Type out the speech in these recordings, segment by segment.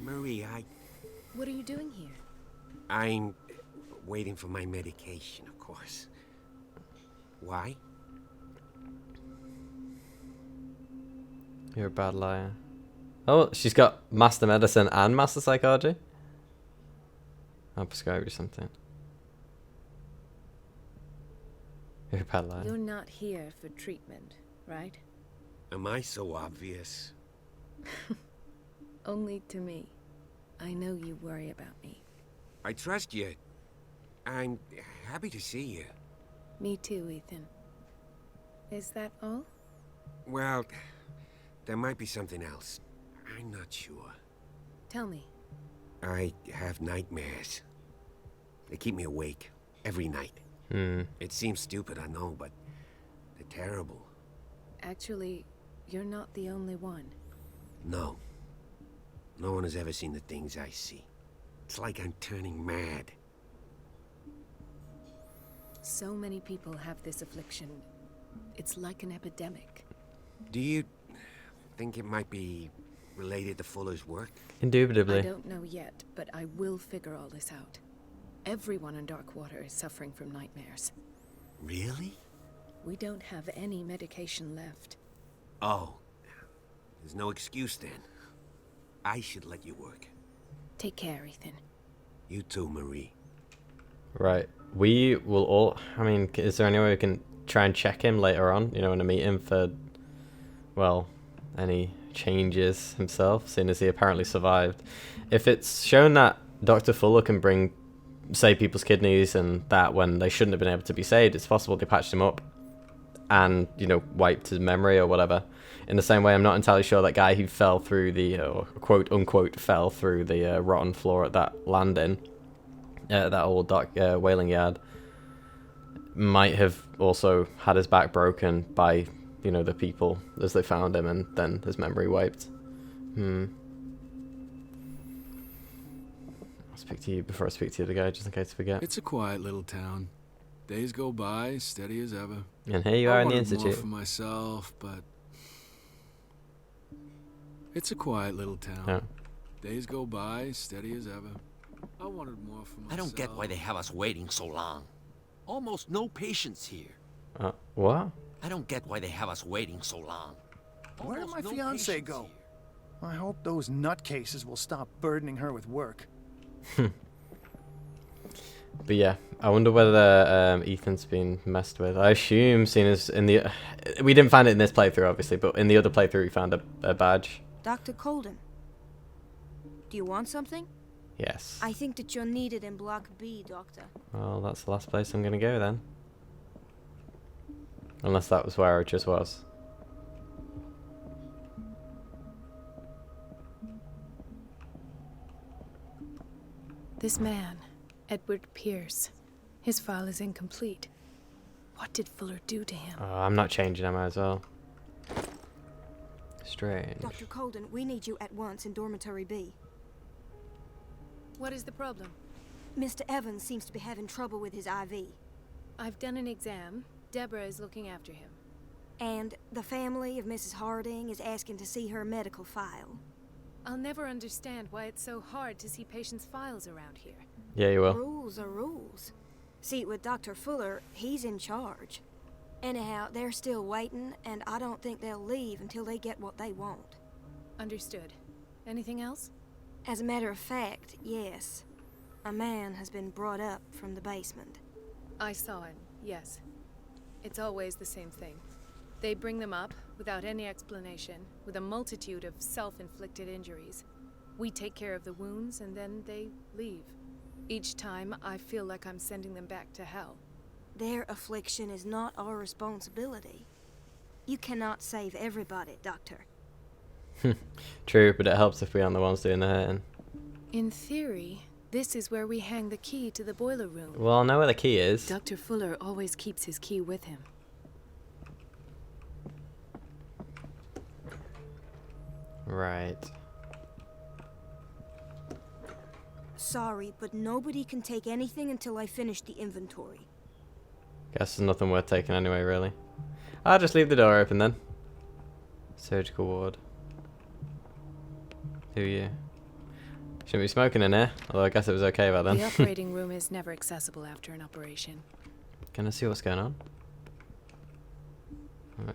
Marie, What are you doing here? I'm waiting for my medication, of course. Why? You're a bad liar. Oh, she's got master medicine and master psychology. I'll prescribe you something. You're a bad liar. You're not here for treatment, right? Am I so obvious? Only to me. I know you worry about me. I trust you. I'm happy to see you. Me too, Ethan. Is that all? Well, there might be something else. I'm not sure. Tell me. I have nightmares. They keep me awake every night. It seems stupid, I know, but they're terrible. Actually, you're not the only one. No. No one has ever seen the things I see. It's like I'm turning mad. So many people have this affliction. It's like an epidemic. Do you think it might be related to Fuller's work? Indubitably. I don't know yet, but I will figure all this out. Everyone in Darkwater is suffering from nightmares. Really? We don't have any medication left. Oh. There's no excuse then. I should let you work. Take care, Ethan. You too, Marie. Right. We will all... I mean, is there any way we can try and check him later on? You know, in a meeting for... Well, any changes himself, seeing as he apparently survived. If it's shown that Dr. Fuller can bring... save people's kidneys and that when they shouldn't have been able to be saved, it's possible they patched him up and, you know, wiped his memory or whatever. In the same way, I'm not entirely sure that guy who fell through the, quote unquote, fell through the rotten floor at that landing, that old whaling yard, might have also had his back broken by, you know, the people as they found him and then his memory wiped. I'll speak to you before I speak to the other guy, just in case I forget. It's a quiet little town. Days go by, steady as ever. And here you are in the I wanted more institute. for myself, but it's a quiet little town. Yeah. Days go by, steady as ever. I wanted more for myself. I don't get why they have us waiting so long. Almost no patients here. What? I don't get why they have us waiting so long. Where did my Almost no fiance patients go? here. I hope those nutcases will stop burdening her with work. But yeah, I wonder whether Ethan's been messed with. I assume, seeing as in the... we didn't find it in this playthrough, obviously, but in the other playthrough we found a badge. Dr. Colden, do you want something? Yes. I think that you're needed in Block B, Doctor. Well, that's the last place I'm going to go then. Unless that was where I just was. This man, Edward Pierce, his file is incomplete. What did Fuller do to him? Oh, I'm not changing, am I, as well? Strange. Dr. Colden, we need you at once in Dormitory B. What is the problem? Mr. Evans seems to be having trouble with his IV. I've done an exam. Deborah is looking after him. And the family of Mrs. Harding is asking to see her medical file. I'll never understand why it's so hard to see patients' files around here. Yeah, you will. Rules are rules. See, with Dr. Fuller, he's in charge. Anyhow, they're still waiting, and I don't think they'll leave until they get what they want. Understood. Anything else? As a matter of fact, yes. A man has been brought up from the basement. I saw him, yes. It's always the same thing. They bring them up, without any explanation, with a multitude of self-inflicted injuries. We take care of the wounds, and then they leave. Each time, I feel like I'm sending them back to hell. Their affliction is not our responsibility. You cannot save everybody, Doctor. True, but it helps if we aren't the ones doing the hurting. In theory, this is where we hang the key to the boiler room. Well, I know where the key is. Dr. Fuller always keeps his key with him. Right. Sorry, but nobody can take anything until I finish the inventory. Guess there's nothing worth taking anyway, really. I'll just leave the door open then. Surgical ward. Who are you? Shouldn't be smoking in here, although I guess it was okay by then. The operating room is never accessible after an operation. Can I see what's going on?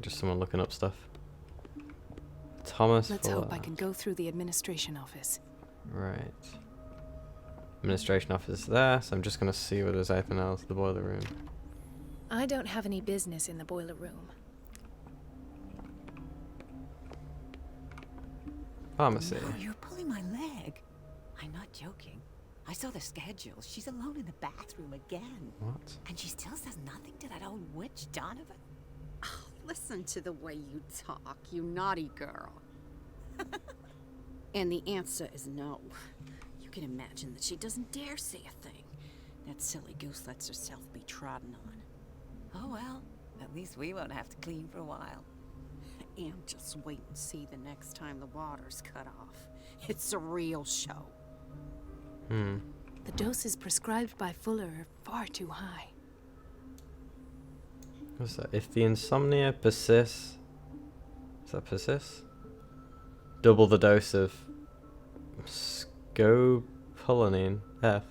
Just someone looking up stuff. Thomas Let's Fuller. hope I can go through the administration office. Right. Administration office there, so I'm just going to see whether there's anything else. The boiler room. I don't have any business in the boiler room. Pharmacy. No, you're pulling my leg. I'm not joking. I saw the schedule. She's alone in the bathroom again. What? And she still says nothing to that old witch, Donovan. Oh, listen to the way you talk, you naughty girl. And the answer is no. You can imagine that she doesn't dare say a thing. That silly goose lets herself be trodden on. Oh well, at least we won't have to clean for a while. And just wait and see the next time the water's cut off. It's a real show. The doses prescribed by Fuller are far too high. What's that? If the insomnia persists... Does that persist? Double the dose of... scopolamine F.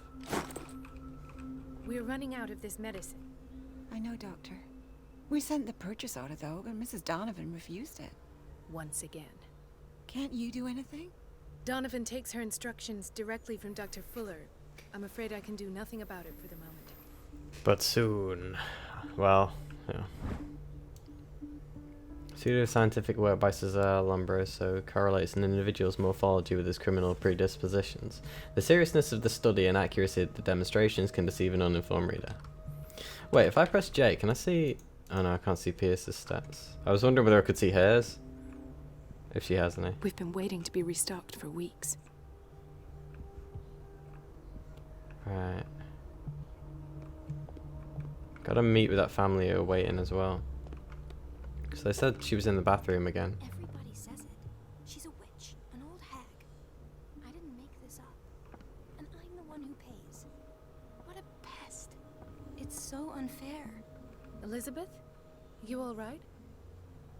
We're running out of this medicine. I know, Doctor. We sent the purchase order, though, but Mrs. Donovan refused it. Once again. Can't you do anything? Donovan takes her instructions directly from Dr. Fuller. I'm afraid I can do nothing about it for the moment. But soon. Well, yeah. Pseudoscientific work by Cesare Lombroso correlates an individual's morphology with his criminal predispositions. The seriousness of the study and accuracy of the demonstrations can deceive an uninformed reader. Wait, if I press J, can I see... Oh no, I can't see Pierce's stats. I was wondering whether I could see hers. If she has any. We've been waiting to be restocked for weeks. Right. Gotta meet with that family who are waiting as well. Because they said she was in the bathroom again. Everybody says it. She's a witch, an old hag. I didn't make this up. And I'm the one who pays. What a pest. It's so unfair. Elizabeth? You all right?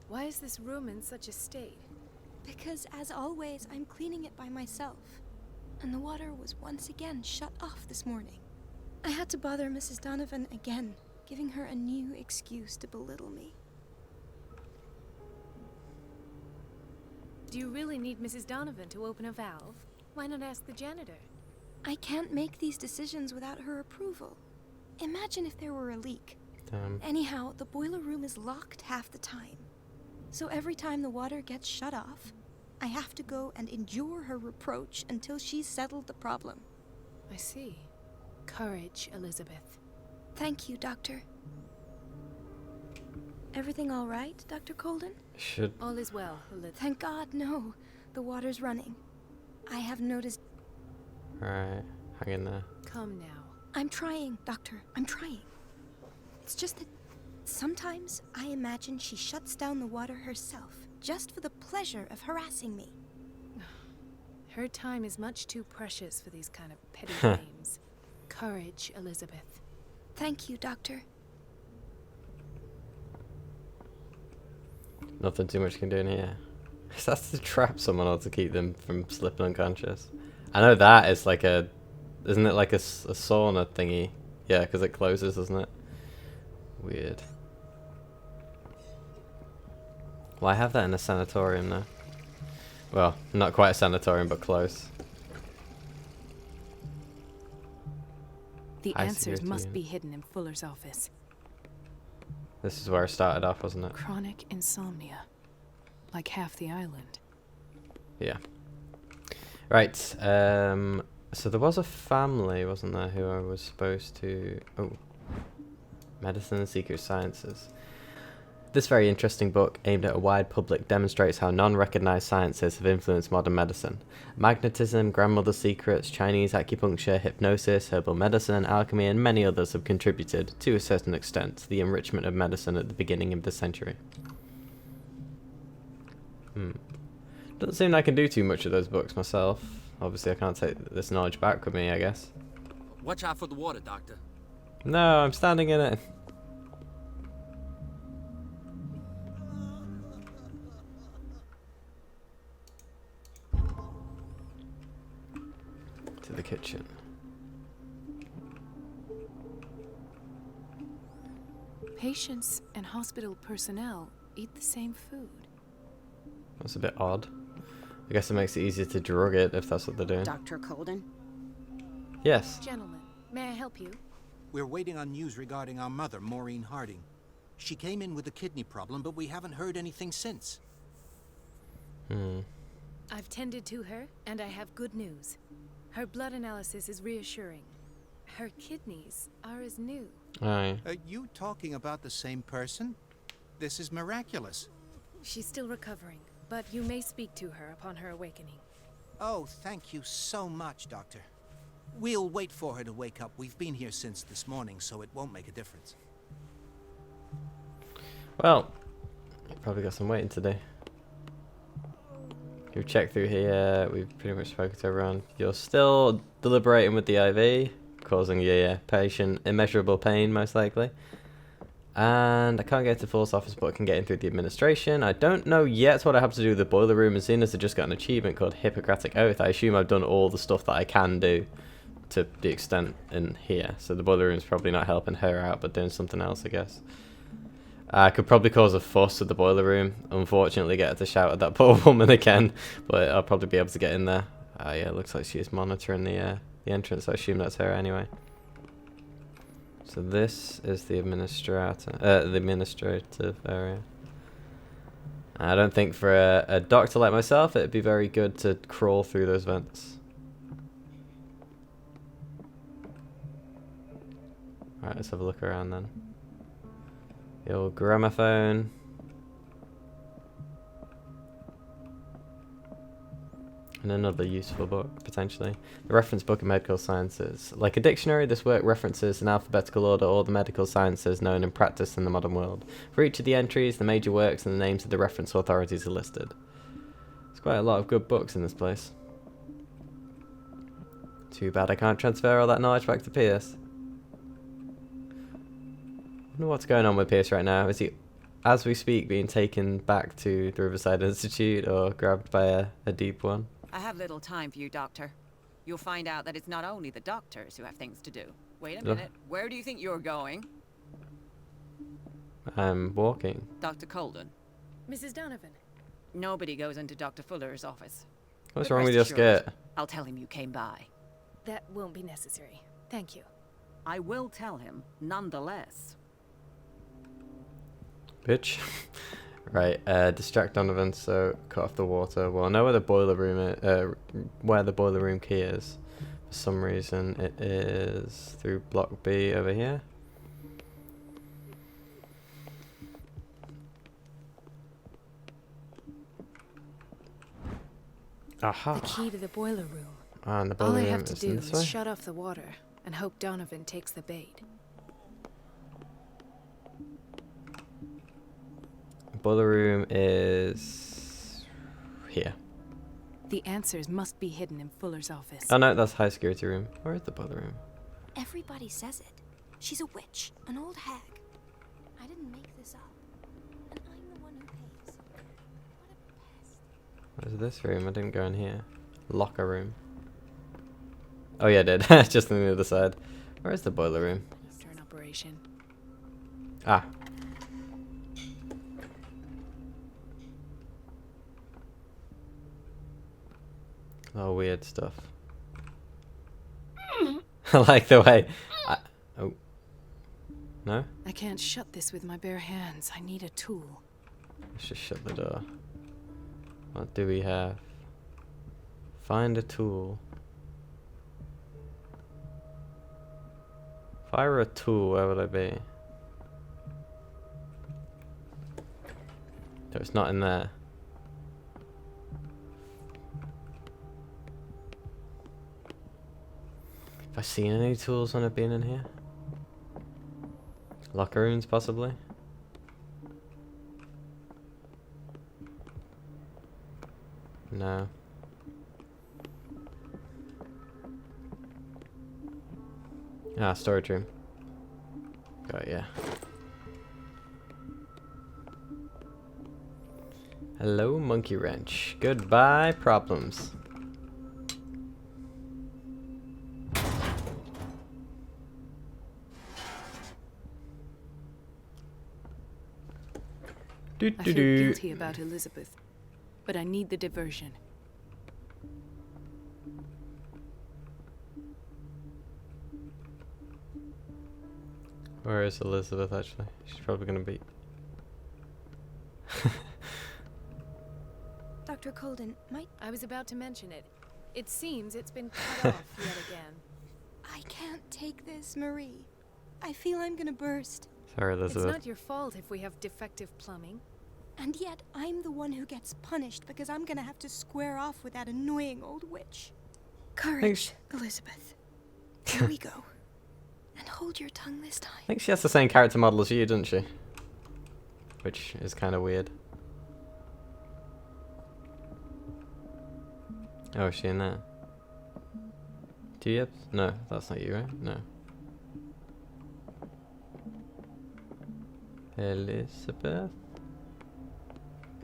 Why is this room in such a state? Because, as always, I'm cleaning it by myself. And the water was once again shut off this morning. I had to bother Mrs. Donovan again, giving her a new excuse to belittle me. Do you really need Mrs. Donovan to open a valve? Why not ask the janitor? I can't make these decisions without her approval. Imagine if there were a leak. Damn. Anyhow, the boiler room is locked half the time. So every time the water gets shut off, I have to go and endure her reproach until she's settled the problem. I see. Courage, Elizabeth. Thank you, Doctor. Everything all right, Dr. Colden? Should... All is well, Elizabeth. Thank God, no. The water's running. I have noticed... Right. Hang in there. Come now. I'm trying, Doctor. I'm trying. It's just that sometimes I imagine she shuts down the water herself, just for the pleasure of harassing me. Her time is much too precious for these kind of petty games. Courage, Elizabeth. Thank you, Doctor. Nothing too much you can do in here. That's to trap someone or to keep them from slipping unconscious. I know that is like a... Isn't it like a sauna thingy? Yeah, because it closes, doesn't it? Weird. Well, I have that in a sanatorium now. Well, not quite a sanatorium, but close. The I see answers what you must mean. be hidden in Fuller's office. This is where I started off, wasn't it? Chronic insomnia. Like half the island. Yeah. Right. So there was a family, wasn't there, who I was supposed to... Oh. Medicine and Secret Sciences. This very interesting book, aimed at a wide public, demonstrates how non-recognized sciences have influenced modern medicine. Magnetism, grandmother secrets, Chinese acupuncture, hypnosis, herbal medicine, alchemy, and many others have contributed, to a certain extent, to the enrichment of medicine at the beginning of the century. Doesn't seem like I can do too much of those books myself. Obviously I can't take this knowledge back with me, I guess. Watch out for the water, Doctor. No, I'm standing in it. kitchen. Patients and hospital personnel eat the same food. That's a bit odd. I guess it makes it easier to drug it if that's what they're doing. Dr. Colden? Yes. Gentlemen, may I help you? We're waiting on news regarding our mother, Maureen Harding. She came in with a kidney problem, but we haven't heard anything since. I've tended to her, and I have good news. Her blood analysis is reassuring. Her kidneys are as new. Aye. Are you talking about the same person? This is miraculous. She's still recovering, but you may speak to her upon her awakening. Oh, thank you so much, Doctor. We'll wait for her to wake up. We've been here since this morning, so it won't make a difference. Well, probably got some waiting to do. We've checked through here. We've pretty much spoken to everyone. You're still deliberating with the IV, causing your patient immeasurable pain, most likely. And I can't get to Force Office, but I can get in through the administration. I don't know yet what I have to do with the boiler room, and seeing as I just got an achievement called Hippocratic Oath, I assume I've done all the stuff that I can do to the extent in here. So the boiler room's probably not helping her out, but doing something else, I guess. I could probably cause a fuss with the boiler room. Unfortunately, get her to shout at that poor woman again, but I'll probably be able to get in there. Yeah, looks like she's monitoring the entrance. I assume that's her anyway. So this is the administrative area. I don't think for a doctor like myself, it'd be very good to crawl through those vents. Alright, let's have a look around then. The old gramophone. And another useful book, potentially. The reference book of medical sciences. Like a dictionary, this work references in alphabetical order all the medical sciences known and practiced in the modern world. For each of the entries, the major works and the names of the reference authorities are listed. There's quite a lot of good books in this place. Too bad I can't transfer all that knowledge back to Pierce. I wonder what's going on with Pierce right now. Is he, as we speak, being taken back to the Riverside Institute or grabbed by a deep one? I have little time for you, Doctor. You'll find out that it's not only the doctors who have things to do. Wait a minute. Where do you think you're going? I'm walking. Dr. Colden. Mrs. Donovan. Nobody goes into Dr. Fuller's office. What's But wrong with rest your assured, skirt? I'll tell him you came by. That won't be necessary. Thank you. I will tell him, nonetheless. Bitch. Right, distract Donovan, so cut off the water. Well, I know where the boiler room key is. For some reason, it is through block B over here. Aha. The key to the boiler room. Ah, and the All boiler I room have to is do in this is way. shut off the water and hope Donovan takes the bait. Boiler room is here. The answers must be hidden in Fuller's office. Oh no, that's high security room. Where is the boiler room? Everybody says it. She's a witch, an old hag. I didn't make this up. And I'm the one who pays. What a pest. Where's this room? I didn't go in here. Locker room. Oh yeah, I did. Just on the other side. Where is the boiler room? After an operation. Ah. Oh, weird stuff. I like the way. Oh. No? I can't shut this with my bare hands. I need a tool. Let's just shut the door. What do we have? Find a tool. If I were a tool, where would I be? No, it's not in there. Have I seen any tools when I've been in here? Locker rooms, possibly? No. Ah, storage room. Got it, yeah. Hello, monkey wrench. Goodbye, problems. I feel guilty about Elizabeth, but I need the diversion. Where is Elizabeth, actually? She's probably going to be... Dr. Colden, might... I was about to mention it. It seems it's been cut off yet again. I can't take this, Marie. I feel I'm gonna burst. Sorry, Elizabeth. It's not your fault if we have defective plumbing. And yet, I'm the one who gets punished because I'm gonna have to square off with that annoying old witch. Courage, Elizabeth. Here we go. And hold your tongue this time. I think she has the same character model as you, doesn't she? Which is kind of weird. Oh, is she in there? Do you have... No, that's not you, right? No. Elizabeth?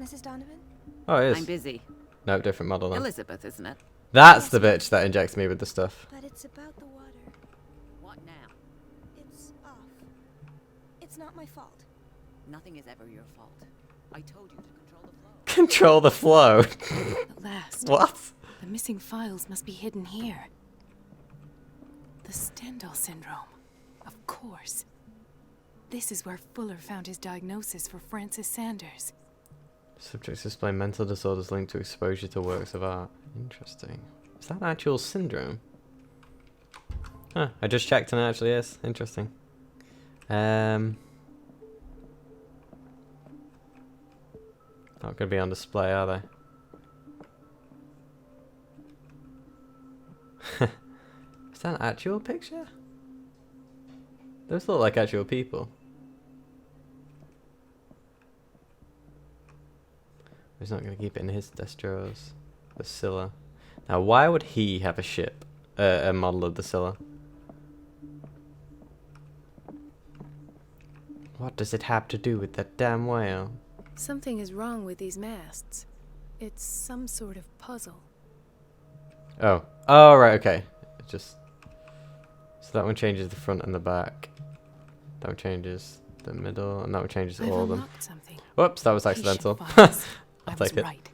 Mrs. Donovan? Oh, it is. I'm busy. No, different model then. Elizabeth, isn't it? That's the bitch that injects me with the stuff. But it's about the water. What now? It's off. It's not my fault. Nothing is ever your fault. I told you to control the flow. Control the flow. At last. What? The missing files must be hidden here. The Stendhal syndrome. Of course. This is where Fuller found his diagnosis for Francis Sanders. Subjects display mental disorders linked to exposure to works of art. Interesting. Is that an actual syndrome? Huh, I just checked and it actually is. Interesting. Not going to be on display, are they? Is that an actual picture? Those look like actual people. He's not going to keep it in his desk drawers. The Scylla. Now, why would he have a ship? A model of the Scylla? What does it have to do with that damn whale? Something is wrong with these masts. It's some sort of puzzle. Oh. Oh, right, okay. It just... So that one changes the front and the back. That one changes the middle, and that one changes I've all of them. unlocked something. Whoops, that was accidental. Patience, I'll I was take it. right.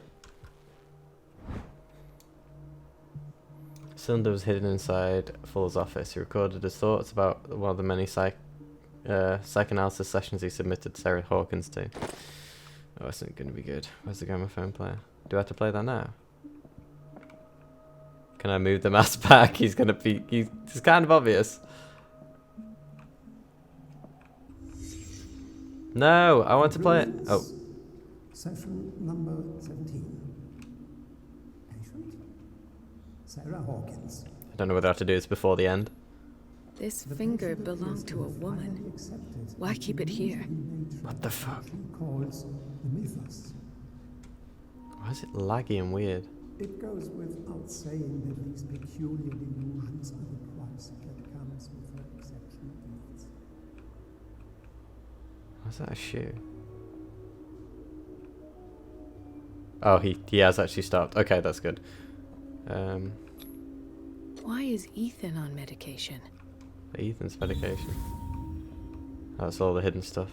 Cylinder was hidden inside Fuller's office. He recorded his thoughts about one of the many psychoanalysis sessions he submitted Sarah Hawkins to. Oh, this isn't going to be good. Where's the gramophone player? Do I have to play that now? Can I move the mouse back? He's going to be... It's kind of obvious. No, I want to play it. Oh. Session number 17. Patient? Sarah Hawkins. I don't know whether I have to do this before the end. This finger belonged to a woman. Why keep it here? What the fuck? She calls the mythos. Why is it laggy and weird? It goes without saying that these peculiar delusions are the price that comes with her exceptional gifts. Why is that a shoe? Oh, he has actually stopped. Okay, that's good. Why is Ethan on medication? Ethan's medication. That's all the hidden stuff.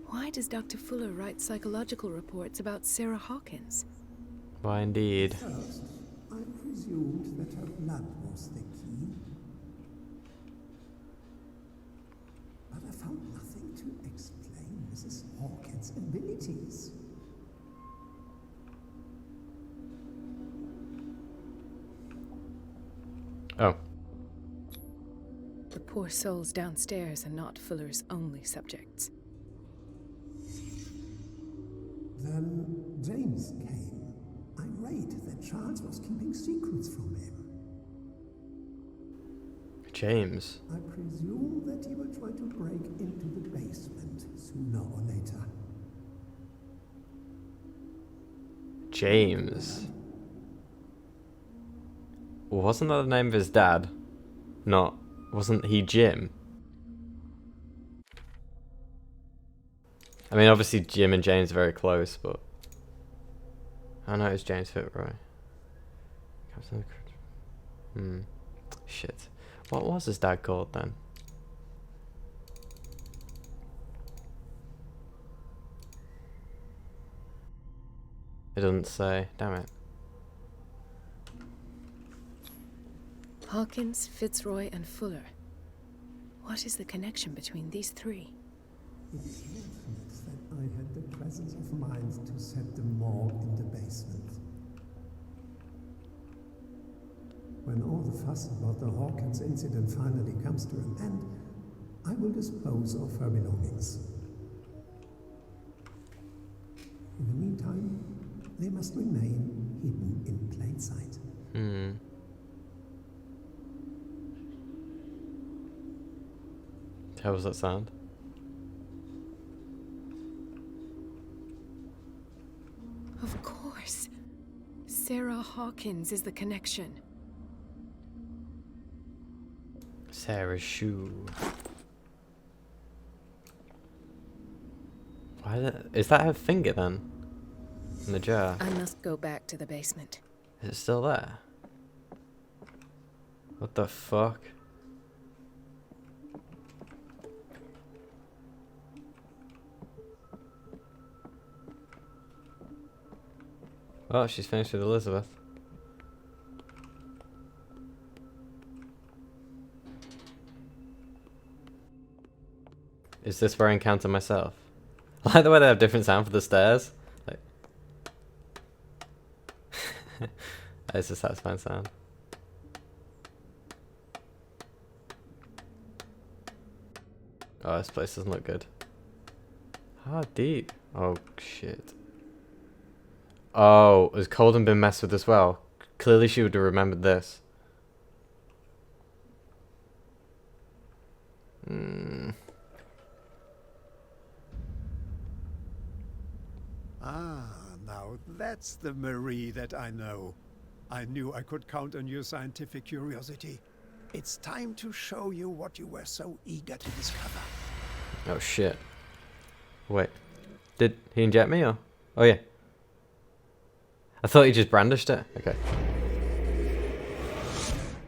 Why does Dr. Fuller write psychological reports about Sarah Hawkins? Why indeed? First, I presumed that her blood was the key. But I found nothing to explain Mrs. Hawkins' abilities. Oh. The poor souls downstairs are not Fuller's only subjects. Then James came, irate that Charles was keeping secrets from him. James. I presume that he will try to break into the basement sooner or later. James. Wasn't that the name of his dad? Not. Wasn't he Jim? I mean, obviously Jim and James are very close, but... I know it's James Fitzroy. Shit. What was his dad called then? It doesn't say. Damn it. Hawkins, Fitzroy, and Fuller. What is the connection between these three? It's fortunate that I had the presence of mind to set the morgue in the basement. When all the fuss about the Hawkins incident finally comes to an end, I will dispose of her belongings. In the meantime, they must remain hidden in plain sight. How does that sound? Of course. Sarah Hawkins is the connection. Sarah's shoe. Is that her finger then? In the jar? I must go back to the basement. Is it still there? What the fuck? Oh, she's finished with Elizabeth. Is this where I encounter myself? I like the way they have different sound for the stairs. Like, it's a satisfying sound. Oh, this place doesn't look good. How deep? Oh shit. Oh, has Colden been messed with as well? Clearly she would have remembered this. Ah, now that's the Marie that I know. I knew I could count on your scientific curiosity. It's time to show you what you were so eager to discover. Oh shit. Wait. Did he inject me or? Oh yeah. I thought he just brandished it. Okay.